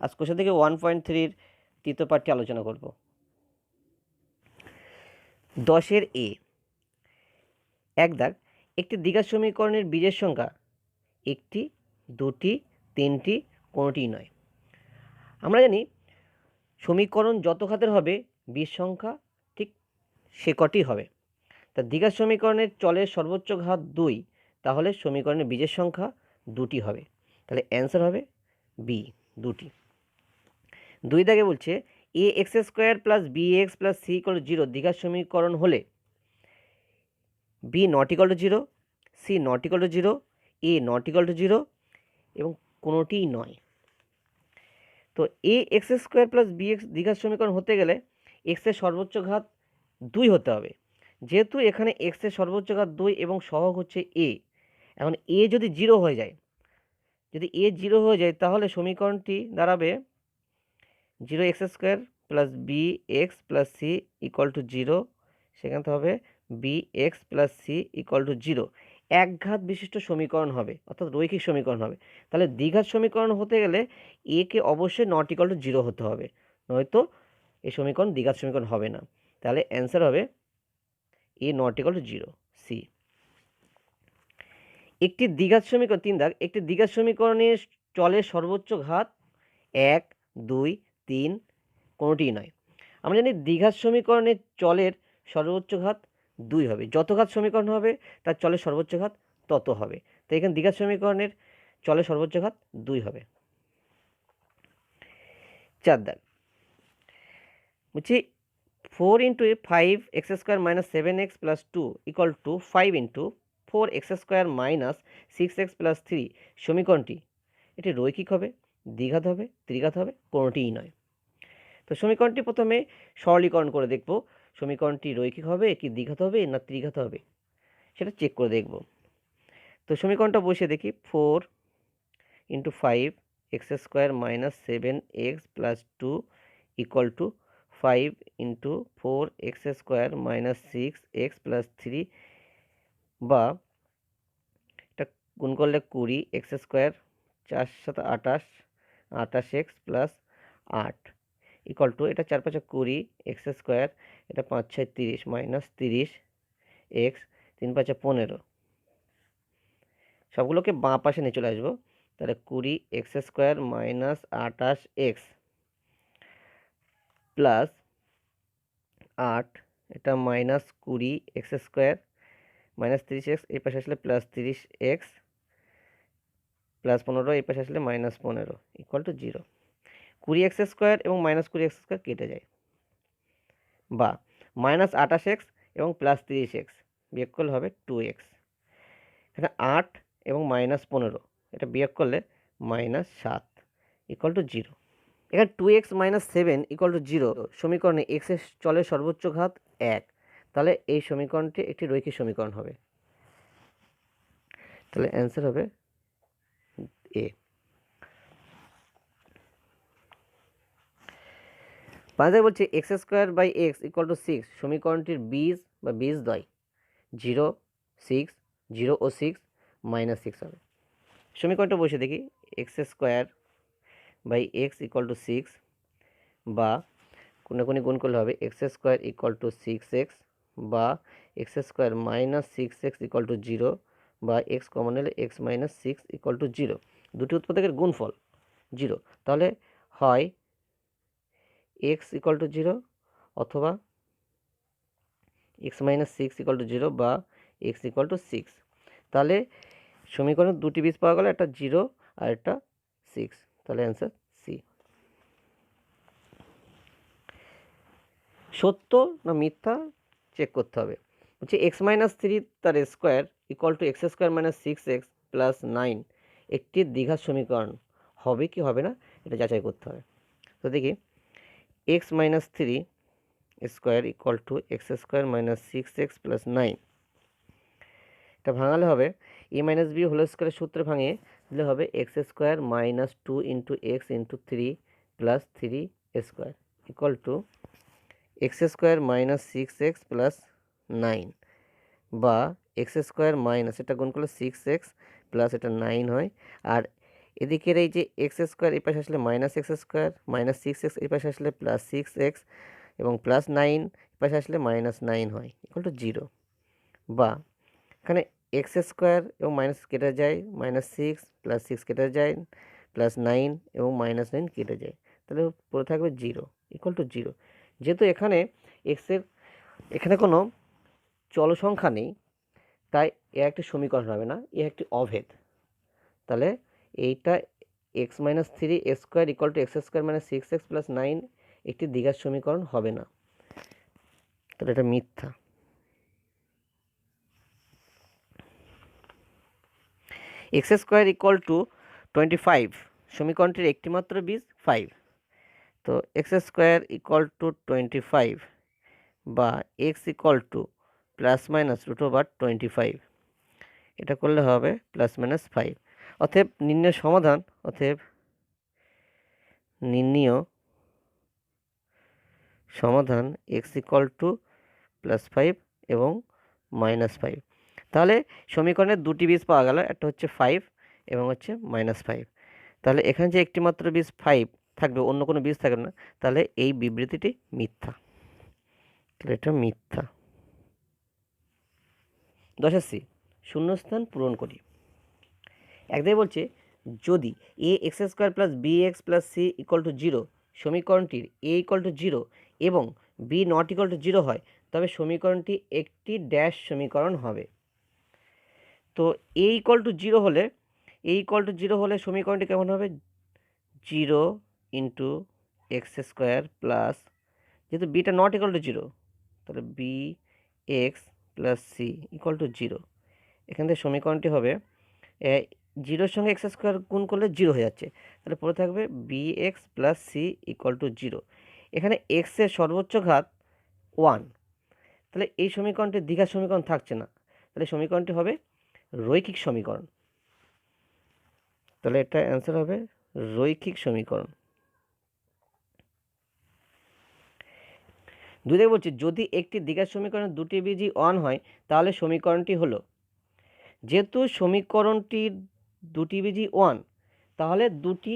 আজ কোশ্চেন থেকে 1.3 তৃতীয় পাঠটি আলোচনা করব। 10-এর এ এক দাগ, একটি দ্বিঘাত সমীকরণের বীজের সংখ্যা একটি, দুটি, তিনটি, কোনোটিই নয়। আমরা জানি সমীকরণ যত ঘাতের হবে বীজ সংখ্যা ঠিক সে কটি হবে। তা দ্বিঘাত সমীকরণের চলের সর্বোচ্চ ঘাত 2, তাহলে সমীকরণের বীজের সংখ্যা 2টি হবে। তাহলে অ্যান্সার হবে বি, 2টি। 2 দাগে বলছে a x square plus b x plus c equal to 0 দ্বিঘাত সমীকরণ হলে b not equal to 0, c not equal to 0, a not equal to 0 এবং কোনোটিই নয়। তো a x square plus b x দ্বিঘাত সমীকরণ হতে গেলে এক্সের সর্বোচ্চ ঘাত 2 হতে হবে। যেহেতু এখানে এক্সের সর্বোচ্চ ঘাত 2 এবং সহগ হচ্ছে এ, এখন এ যদি 0 হয়ে যায়, যদি এ 0 হয়ে যায় তাহলে সমীকরণটি দাঁড়াবে 0 x square plus b x plus c equal to 0, সেখানে হবে b x plus c equal to 0। এক ঘাত বিশিষ্ট সমীকরণ হবে, অর্থাৎ রৈখিক সমীকরণ হবে। তাহলে দ্বিঘাত সমীকরণ হতে গেলে এ কে অবশ্যই নট ইকুয়াল টু 0 হতে হবে, নয়তো এই সমীকরণ দ্বিঘাত সমীকরণ হবে না। তাহলে অ্যান্সার হবে এ নট ইকুয়াল টু 0, সি। একটি দ্বিঘাত সমীকরণ 3 দাগ, একটি দ্বিঘাত সমীকরণের চলের সর্বোচ্চ ঘাত 1, 2, 3 কোনোটিই নয়। আমরা জানি দ্বিঘাত সমীকরণের চলের সর্বোচ্চ ঘাত 2 হবে। যত ঘাত সমীকরণ হবে তার চলের সর্বোচ্চ ঘাত তত হবে। তো এখানে দ্বিঘাত সমীকরণের চলের সর্বোচ্চ ঘাত 2 হবে। 4 দাগ বলছি 4 into 5 x square minus 7x plus 2 equal to 5 into 4 x square minus 6x plus 3 সমীকরণটি এটি রৈখিক হবে, দ্বিঘাত হবে, ত্রিঘাত হবে, কোনোটিই নয়। তো সমীকরণটি প্রথমে সরলীকরণ করে দেখব সমীকরণটি রৈখিক হবে কি দ্বিঘাত হবে না ত্রিঘাত হবে, সেটা চেক করে দেখব। তো সমীকরণটা বসিয়ে দেখি 4 into 5 x square minus 7x plus 2 equal to 5 into 4 x square minus 6x plus 3, বা এটা গুণ করলে 20 x square 4 7 28, 28x plus 8 equal to এটা 4 5 20 এক্স স্কোয়ার, এটা 5 6 30 মাইনাস 30 এক্স, 3 5 15। সবগুলোকে বাঁ পাশে নিয়ে চলে আসবো। তাহলে 20 x square minus 28x plus 8, এটা minus 20 x square minus 30x, এই পাশে আসলে প্লাস 30x প্লাস 15, এই পাশে আসলে minus 15 equal to 0। 20x square এবং মাইনাস 20x স্কোয়ার কেটে যায়, বা মাইনাস 28x এবং প্লাস 30x বিয়োগ করলে হবে 2x। এখানে 8 এবং মাইনাস 15 এটা বিয়োগ করলে মাইনাস 7 ইকুয়াল টু 0। এখানে 2x মাইনাস 7 ইকুয়াল টু 0 সমীকরণে x এর চলের সর্বোচ্চ ঘাত 1, তাহলে এই সমীকরণটি একটি রৈখিক সমীকরণ হবে। তাহলে অ্যান্সার হবে এ। 5 বলছে x square by x equal to 6 সমীকরণটির বীজ বা বীজদ্বয় 0, 6, 0 ও 6 মাইনাস 6 হবে। সমীকরণটা বসে দেখি x square by x equal to 6, বা কোনে গুণ করলে হবে x square equal to 6x, বা x square minus 6x equal to 0, বা এক্স কমন হলে এক্স মাইনাস 6 ইকুয়াল টু 0। দুটি উৎপাদকের গুণফল 0, তাহলে হয় এক্স ইকুয়াল টু 0 অথবা এক্স মাইনাস 6 ইকুয়াল টু 0 বা এক্স ইকুয়াল টু 6। তাহলে সমীকরণের দুটি বীজ পাওয়া গেল, একটা 0 আর একটা 6, তাহলে অ্যান্সার সি। সত্য না মিথ্যা চেক করতে হবে। হচ্ছে এক্স মাইনাস 3 তার square equal to x square minus 6x plus 9 একটি দ্বিঘাত সমীকরণ হবে কি হবে না এটা যাচাই করতে হবে। তো দেখি x minus 3 square equal to x square minus 6x plus 9, এটা ভাঙালে হবে এ মাইনাস বি হোল স্কোয়ারের সূত্রে ভাঙিয়ে দিলে হবে x square minus 2 into x into 3 plus 3 square equal to x square minus 6x plus 9, বা এক্স স্কোয়ার মাইনাস এটা গুণ করলে 6x প্লাস এটা 9 হয়, আর এদিকের এই যে এক্স স্কোয়ার এই পাশে আসলে minus x square, minus 6x এই পাশে আসলে প্লাস 6x এবং প্লাস 9 এই পাশে আসলে মাইনাস 9 হয় ইকুয়াল টু 0। বা এখানে এক্স স্কোয়ার এবং মাইনাস কেটে যায়, -6 + 6 কেটে যায়, +9 এবং -9 কেটে যায়, তাহলে পড়ে থাকবে 0 ইকুয়াল টু 0। যেহেতু এখানে এক্সের এখানে কোনো চল সংখ্যা নেই, তাই এ একটি সমীকরণ হবে না, এ একটি অভেদ। তাহলে এইটা x-3 square equal to x square - 6x + 9 একটি দ্বিঘাত সমীকরণ হবে না, তাহলে এটা মিথ্যা। x স্কোয়ার ইকুয়াল টু 25 সমীকরণটির একটিমাত্র বীজ 5। তো x স্কোয়ার ইকুয়াল টু 25 বা x ইকুয়াল টু ±√25, এটা করলে হবে ±5। অতএব নির্ণয় সমাধান, অতএব নির্ণীয় সমাধান x ইকুয়াল টু +5 এবং -5। তাহলে সমীকরণের দুটি বীজ পাওয়া গেল, একটা হচ্ছে 5 এবং হচ্ছে -5। তাহলে এখানে যে একটি মাত্র বীজ 5 থাকবে, অন্য কোনো বীজ থাকবে না, তাহলে এই বিবৃতিটি মিথ্যা, তাহলে এটা মিথ্যা। 10 সি শূন্যস্থান পূরণ করি। একদিকে বলছে যদি ax² + bx + c = 0 সমীকরণটির a = 0 এবং b ≠ 0 হয়, তবে সমীকরণটি একটি ড্যাশ সমীকরণ হবে। তো a = 0 হলে সমীকরণটি কেমন হবে? 0 × x² প্লাস, যেহেতু বিটা নট ইকুয়াল টু 0, তাহলে bx + c = 0। এখান থেকে সমীকরণটি হবে 0-র সঙ্গে x² গুণ করলে 0 হয়ে যাচ্ছে, তাহলে পড়ে থাকবে bx + c = 0। এখানে x এর সর্বোচ্চ ঘাত 1, তাহলে এই সমীকরণটি দ্বিঘাত সমীকরণ থাকছে না, তাহলে সমীকরণটি হবে রৈখিক সমীকরণ। তাহলে এটা অ্যান্সার হবে রৈখিক সমীকরণ। দুই বলছি যদি একটি দ্বিঘাত সমীকরণের দুটি বীজই 1 হয়, তাহলে সমীকরণটি হলো, যেহেতু সমীকরণটির দুটি বীজই 1, তাহলে দুটি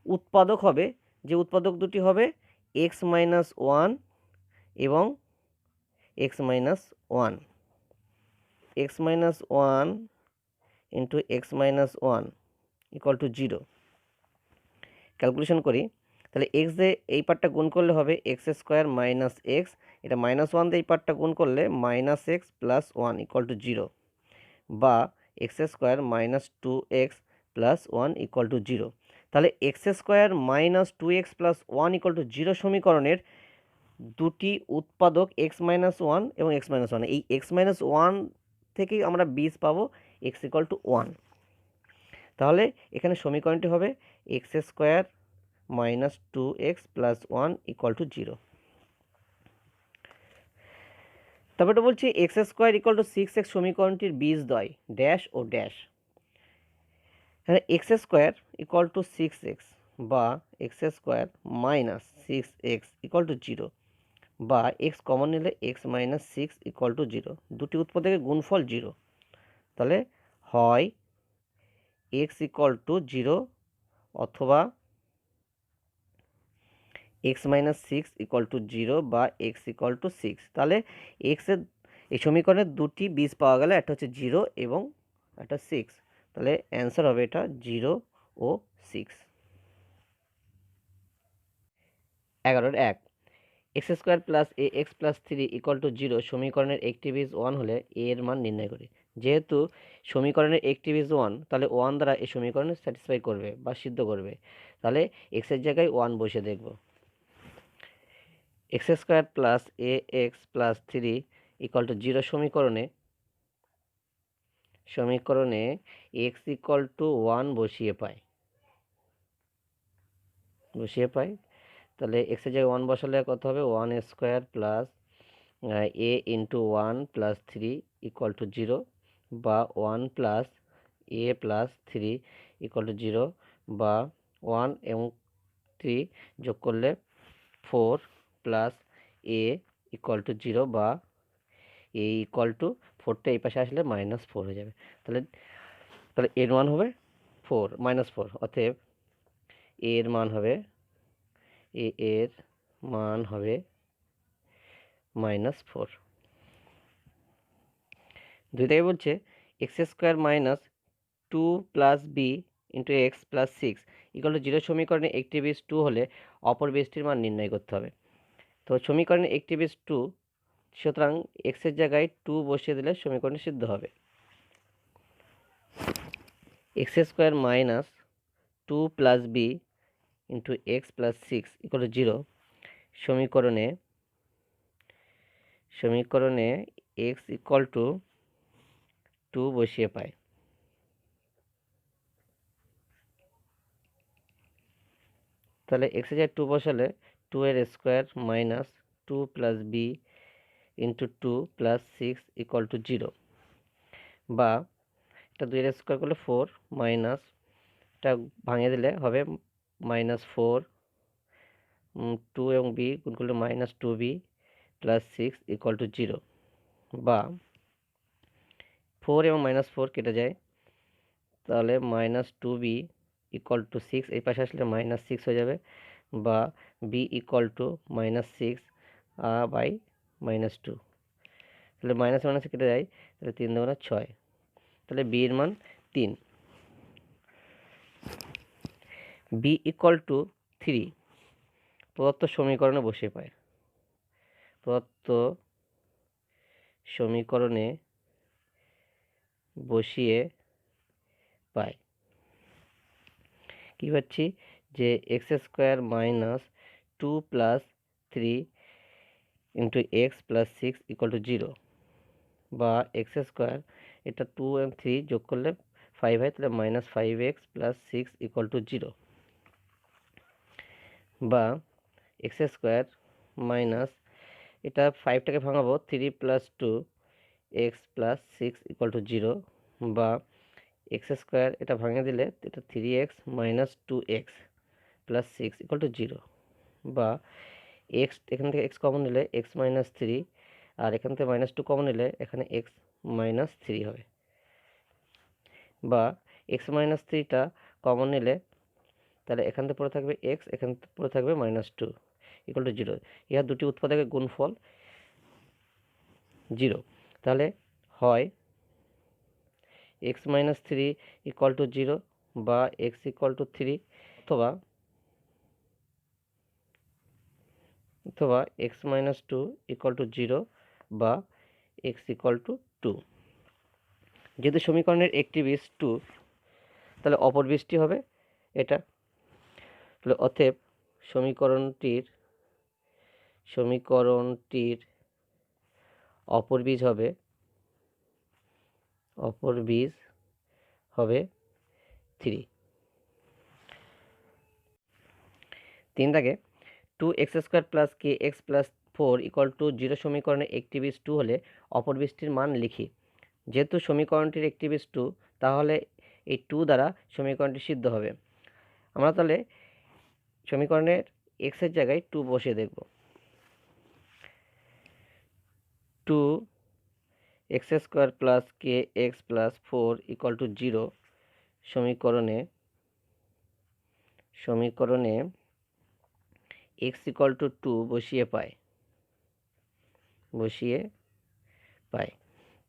উৎপাদক হবে, যে উৎপাদক দুটি হবে x - 1 এবং x - 1, x - 1 × x - 1 = 0। ক্যালকুলেশন করি, তাহলে x দিয়ে এই পার্টটা গুণ করলে হবে x² - x, এটা -1 দিয়ে এই পার্টটা গুণ করলে -x + 1 = 0, বা x² - 2x + 1 = 0। তাহলে x² - 2x + 1 = 0 সমীকরণের দুটি উৎপাদক x - 1 এবং x - 1। এই x - 1 থেকেই আমরা বীজ পাবো x = 1। তাহলে এখানে সমীকরণটি হবে x² - 2x + 1 = 0। তারপরে বলছি x² = 6x সমীকরণটির বীজদ্বয় ড্যাশ ও ড্যাশ। এখানে x² = 6x বা x² - 6x = 0, বা x কমন নিলে x - 6 = 0, দুটি উৎপাদকের গুণফল 0। তাহলে হয় x = 0 অথবা x - 6 = 0 বা x = 6। তাহলে x এর এই সমীকরণের দুটি বীজ পাওয়া গেল, একটা হচ্ছে 0 এবং একটা 6, তাহলে অ্যান্সার হবে এটা 0 ও 6। 11-1 x² + ax + 3 = 0 সমীকরণের একটি বীজ 1 হলে a এর মান নির্ণয় করি। যেহেতু সমীকরণের একটি বীজ 1, তাহলে 1 দ্বারা এই সমীকরণে স্যাটিসফাই করবে বা সিদ্ধ করবে, তাহলে x এর জায়গায় 1 বসে দেখব। x² + ax + 3 = 0 সমীকরণে x = 1 বসিয়ে পাই, তাহলে x এর জায়গায় 1 বসালে কত হবে? 1² + a × 1 + 3 = 0, বা 1 + a + 3 = 0, বা 1 এবং 3 যোগ করলে 4 + a = 0, বা a = 4টা এই পাশে আসলে -4 হয়ে যাবে। তাহলে এর মান হবে -4, অতএব এর মান হবে এর মান হবে -4। 2 থেকে বলছে x² minus 2 plus b into x plus 6 = 0 সমীকরণে একটি বীজ 2 হলে অপর বীজটির মান নির্ণয় করতে হবে। তো সমীকরণে একটি বীজ 2, সুতরাং x এর জায়গায় 2 বসিয়ে দিলে সমীকরণটি সিদ্ধ হবে। x² minus 2 plus b into x plus 6 = 0 সমীকরণে x = 2 বসিয়ে পাই। তাহলে x এর জায়গায় 2 বসালে 2 এর square minus 2 plus b into 2 plus 6 = 0, বা এটা 2 এর স্কোয়ার করলে 4 মাইনাস এটা ভাঙিয়ে দিলে হবে -4, 2 এবং বি গুণ করলে -2b প্লাস 6 = 0, বা 4 এবং -4 কেটে যায়, তাহলে -2b = 6 এই পাশে আসলে -6 হয়ে যাবে, বা b = -6 বাই -2, তাহলে মাইনাস কেটে যায়, তাহলে 3 দুগুণে 6, তাহলে b এর মান 3। b = 3 প্রদত্ত সমীকরণে বসিয়ে পায়। প্রদত্ত সমীকরণে বসিয়ে পাই কি পাচ্ছি যে x² minus 2 plus 3 into x plus 6 = 0, বা x² এটা 2 এবং 3 যোগ করলে 5 হয়, তাহলে -5x প্লাস 6 = 0, বা x² মাইনাস এটা 5টাকে ভাঙাবো 3 প্লাস 2 এক্স প্লাস 6 = 0, বা x² এটা ভাঙিয়ে দিলে এটা 3x মাইনাস 2x প্লাস 6 = 0, বা x এখান থেকে x কমন নিলে x মাইনাস 3, আর এখান থেকে -2 কমন নিলে এখানে x মাইনাস 3 হবে, বা x মাইনাস 3টা কমন নিলে তাহলে এখান থেকে পড়ে থাকবে x, এখান থেকে পড়ে থাকবে -2 = 0। ইহা দুটি উৎপাদকের গুণফল 0, তাহলে হয় x মাইনাস 3 = 0, বা x = 3, অথবা x মাইনাস 2 = 0, বা x = 2। যেহেতু সমীকরণের একটি বীজ 2, তাহলে অপর বীজটি হবে এটা। তাহলে অতএব সমীকরণটির অপর বীজ হবে 3। 3 দাগে 2x² প্লাস kx প্লাস 4 = 0 সমীকরণে একটি বীজ 2 হলে অপর বীজটির মান লিখি। যেহেতু সমীকরণটির একটি বীজ 2, তাহলে এই 2 দ্বারা সমীকরণটি সিদ্ধ হবে। আমরা তাহলে সমীকরণের x এর জায়গায় 2 বসিয়ে দেখব। 2x² প্লাস kx প্লাস 4 = 0 সমীকরণে x = 2 বসিয়ে পাই।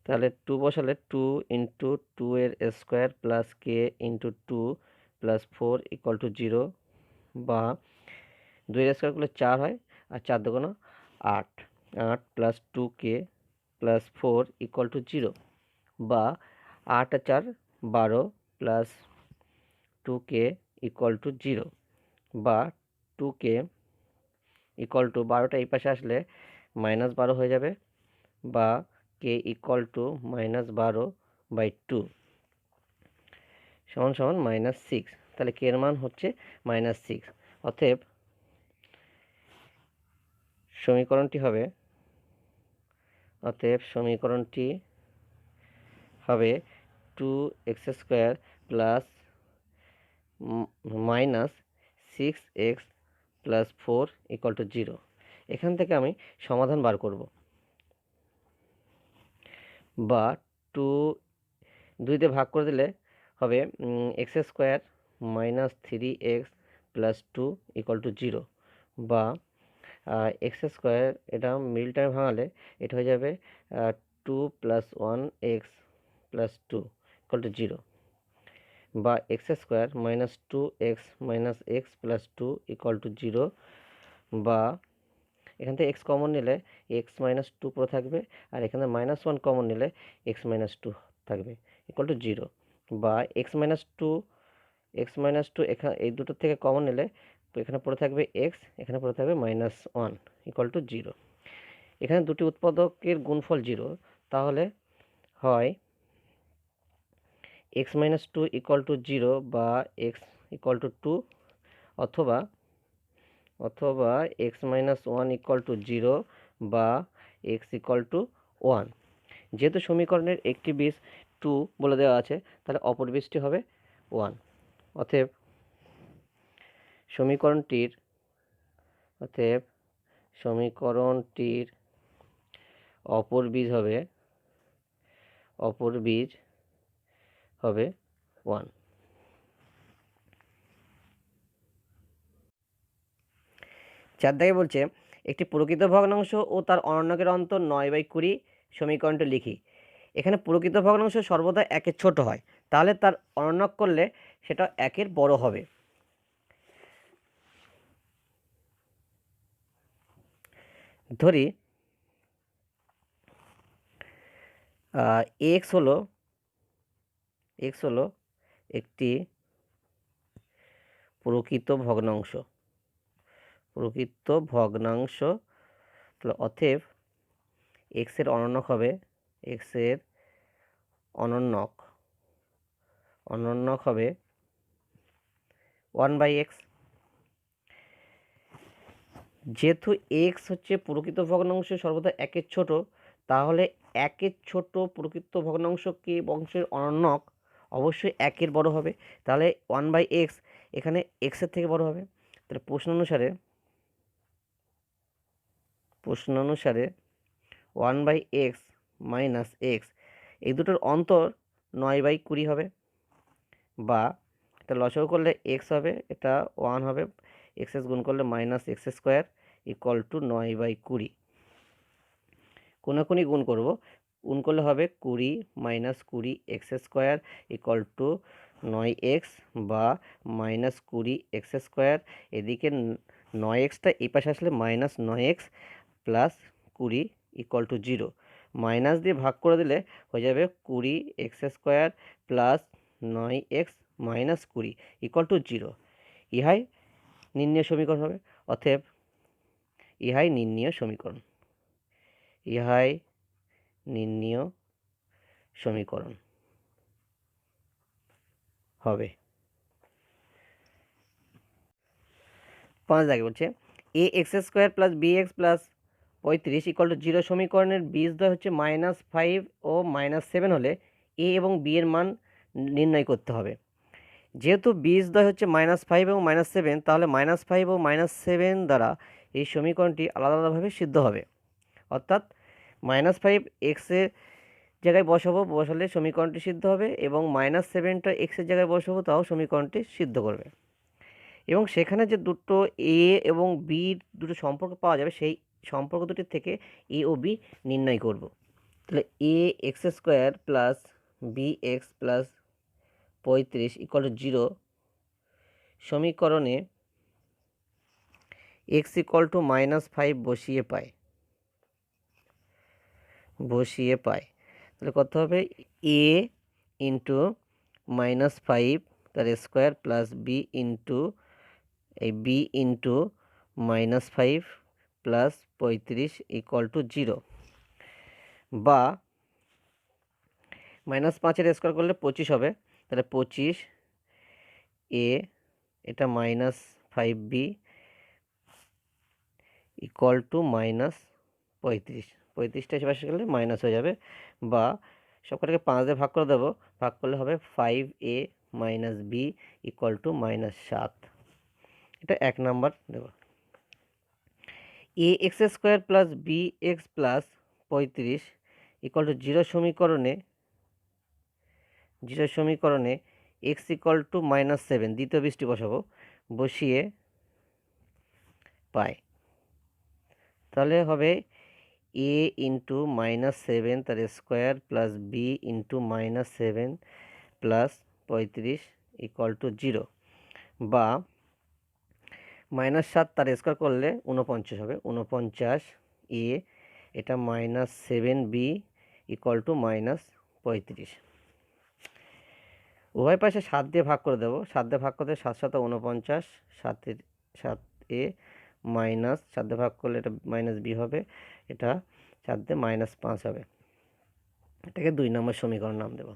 তাহলে 2 বসালে 2 ইন্টু 2 এর square plus k into 2 plus 4 = 0, বা 2 এর স্কোয়ার করলে 4 হয়, আর 4 দুগুণে 8, 8 প্লাস 2k প্লাস 4 = 0, বা 8 আর 4 12 প্লাস 2k = 0, বা 2k = 12টা এই পাশে আসলে -12 হয়ে যাবে, বা k = -12/2 সমান -6। তাহলে k এর মান হচ্ছে -6। অতএব সমীকরণটি হবে 2x² প্লাস -6x প্লাস 4 = 0। এখান থেকে আমি সমাধান বার করব, বা 2 দিয়ে ভাগ করে দিলে হবে x square minus 3x plus 2 equal to 0, বা এক্স স্কোয়ার এটা মিডল টার্মে ভাঙালে এটা হয়ে যাবে 2 plus 1x plus 2 equal to 0, বা x square minus 2x minus x plus 2 equal to 0, বা এখান থেকে এক্স কমন নিলে এক্স মাইনাস 2 পুরো থাকবে, আর এখানে মাইনাস 1 কমন নিলে এক্স মাইনাস 2 থাকবে ইকুয়াল টু 0, বা এক্স মাইনাস টু এখানে এই দুটোর থেকে কমন নিলে এখানে পড়ে থাকবে এক্স, এখানে পড়ে থাকবে মাইনাস 1 ইকুয়াল টু 0। এখানে দুটি উৎপাদকের গুণফল 0, তাহলে হয় এক্স মাইনাস 2 ইকুয়াল টু 0 বা এক্স ইকুয়াল টু 2, অথবা এক্স মাইনাস 1 ইকুয়াল টু 0 বা এক্স ইকুয়াল টু 1। যেহেতু সমীকরণের একটি বীজ 2 বলে দেওয়া আছে, তাহলে অপর বীজটি হবে 1। অতএব সমীকরণটির অপর বীজ হবে 1। 4 দাগে বলছে একটি প্রকৃত ভগ্নাংশ ও তার অনন্যকের অন্তর 9/20 সমীকরণটি লিখি। এখানে প্রকৃত ভগ্নাংশ সর্বদা 1-এর ছোট হয়, তাহলে তার অনন্যক করলে সেটা 1-এর বড় হবে। ধরি এক্স হলো একটি প্রকৃত ভগ্নাংশ, অতএব এক্স এর অনন্যক হবে অনন্যক হবে 1/x। যেহেতু এক্স হচ্ছে প্রকৃত ভগ্নাংশ সর্বদা 1-এর ছোট, তাহলে 1-এর ছোট প্রকৃত ভগ্নাংশকে বংশের অনন্যক অবশ্যই 1-এর বড় হবে, তাহলে 1/x এখানে এক্সের থেকে বড় হবে। তাহলে প্রশ্ন অনুসারে 1/x মাইনাস এক্স এই দুটোর অন্তর 9/20 হবে, বা এটা লসাগু করলে এক্স হবে, এটা 1 হবে, এক্স গুণ করলে minus x square equal to 9/20। কোনাকুনি গুণ করব, গুণ করলে হবে 20 minus 20 x square equal to 9x, বা মাইনাস 20 এক্স স্কোয়ার, এদিকে 9xটা এই পাশে আসলে minus 9x plus 20 equal to 0। Minus দিয়ে ভাগ করে দিলে হয়ে যাবে 20 x square plus 9x minus 20 equal to 0। ইহাই নির্ণয় সমীকরণ হবে। অতএব ইহাই নির্ণয় সমীকরণ হবে। 5 দাগে বলছে a x square plus b x plus 35 equal to 0 সমীকরণের বীজদ্বয় হচ্ছে -5 ও -7 হলে এ এবং বি এর মান নির্ণয় করতে হবে। যেহেতু বীজদ্বয় হচ্ছে -5 এবং -7, তাহলে -5 ও -7 দ্বারা এই সমীকরণটি আলাদা আলাদাভাবে সিদ্ধ হবে। অর্থাৎ -5 এক্সের জায়গায় বসালে সমীকরণটি সিদ্ধ হবে, এবং -7টা এক্সের জায়গায় বসাবো, তাও সমীকরণটি সিদ্ধ করবে। এবং সেখানে যে দুটো এ এবং বি দুটো সম্পর্ক পাওয়া যাবে, সেই সম্পর্ক দুটির থেকে এ ও বি নির্ণয় করব। তাহলে a x square plus b x plus 35 equal to 0 সমীকরণে এক্স ইকুয়াল টু -5 বসিয়ে পাই। তাহলে কত হবে এ ইন্টু -5 তার square plus b into -5 plus 35 equal to 0, বা -5-এর স্কোয়ার করলে 25 হবে। তাহলে 25 এ এটা -5b ইকুয়াল টু -35, 35টা পাশে গেলে মাইনাস হয়ে যাবে, বা সবকটাকে 5 দিয়ে ভাগ করে দেবো, ভাগ করলে হবে 5a minus b equal to -7। এটা 1 নাম্বার দেব। A x square plus b x plus 35 equal to 0 সমীকরণে এক্স ইকুয়াল টু -7 দ্বিতীয় বৃষ্টি বসাবো, বসিয়ে পাই। তাহলে হবে a ইন্টু -7 তার square plus b into -7 plus 35 equal to 0, বা -7 তার স্কোয়ার করলে 49 হবে, 49 a, এটা -7b ইকুয়াল টু -35। উভয় পাশে 7 দিয়ে ভাগ করে দেবো, 7 দিয়ে ভাগ করতে 7 7 49, 7 a মাইনাস 7 দিয়ে ভাগ করলে এটা -b হবে, এটা 7 দিয়ে -5 হবে। এটাকে 2 নম্বর সমীকরণ নাম দেব।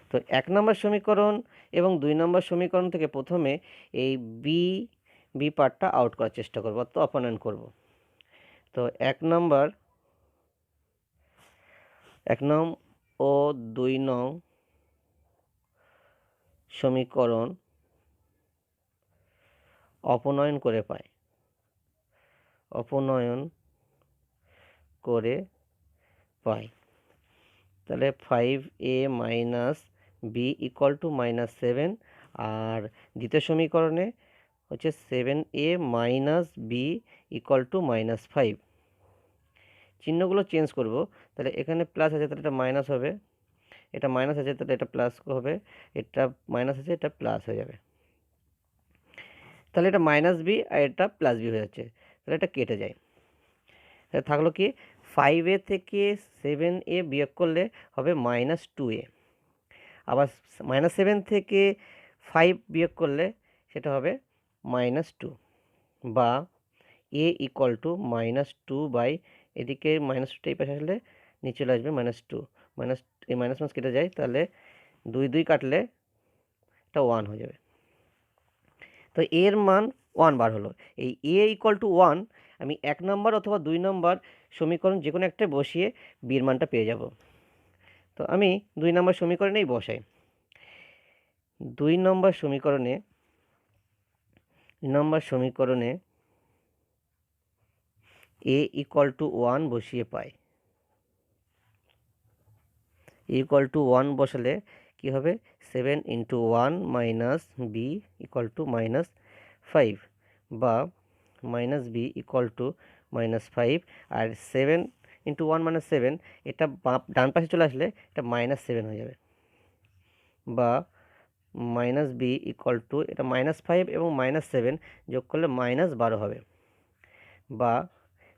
তো 1 নম্বর সমীকরণ এবং 2 নম্বর সমীকরণ থেকে প্রথমে এই বি পার্টটা আউট করার চেষ্টা করব, তো অপনয়ন করব। তো 1 নং ও 2 নং সমীকরণ অপনয়ন করে পাই, তাহলে 5a minus b equal to -7, আর দ্বিতীয় সমীকরণে হচ্ছে 7a minus b equal to -5। চিহ্নগুলো চেঞ্জ করব, তাহলে এখানে প্লাস আছে তাহলে এটা মাইনাস হবে, এটা মাইনাস আছে তাহলে এটা প্লাস হবে, এটা মাইনাস আছে এটা প্লাস হয়ে যাবে। তাহলে এটা -b আর এটা +b হয়ে যাচ্ছে, তাহলে এটা কেটে যায়। তাহলে থাকলো কি 5a থেকে 7a বিয়োগ করলে হবে -2a, আবার -7 থেকে 5 বিয়োগ করলে সেটা হবে -2, বা a ইকুয়াল টু -2 বাই, এদিকে -2টা এই পাশে আসলে নিচে চলে আসবে -2, এই মাইনাস কেটে যায়, তাহলে 2 2 কাটলে এটা 1 হয়ে যাবে। তো এর মান 1 বার হলো। এই a ইকুয়াল টু 1 আমি 1 নম্বর অথবা 2 নম্বর সমীকরণ যে কোনো একটা বসিয়ে বির মানটা পেয়ে যাব। তো আমি 2 নম্বর সমীকরণেই বসাই। 2 নম্বর সমীকরণে a ইকুয়াল টু 1 বসিয়ে পাই। ইকুয়াল টু 1 বসালে কি হবে, 7 into 1 minus b equal to -5, বা -b ইকুয়াল টু -5, আর 7 ইন্টু 1 7, এটা ডান পাশে চলে আসলে এটা -7 হয়ে যাবে, বা -b ইকুয়াল টু, এটা -5 এবং -7 যোগ করলে -12 হবে, বা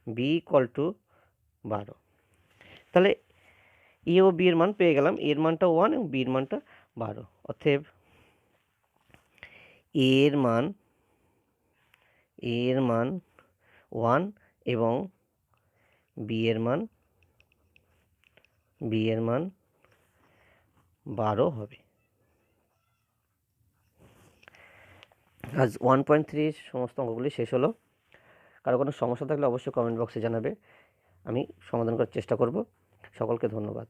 b ইকুয়াল টু 12। তাহলে এ ও বি এর মান পেয়ে গেলাম, এর মানটা 1 এবং বি এর মানটা 12। অতএব এর মান 1 এবং বি এর মান 12 হবে। আজ 1.3 সমস্ত অঙ্কগুলি শেষ হলো। কারো কোনো সমস্যা থাকলে অবশ্যই কমেন্ট বক্সে জানাবে, আমি সমাধান করার চেষ্টা করব। সকলকে ধন্যবাদ।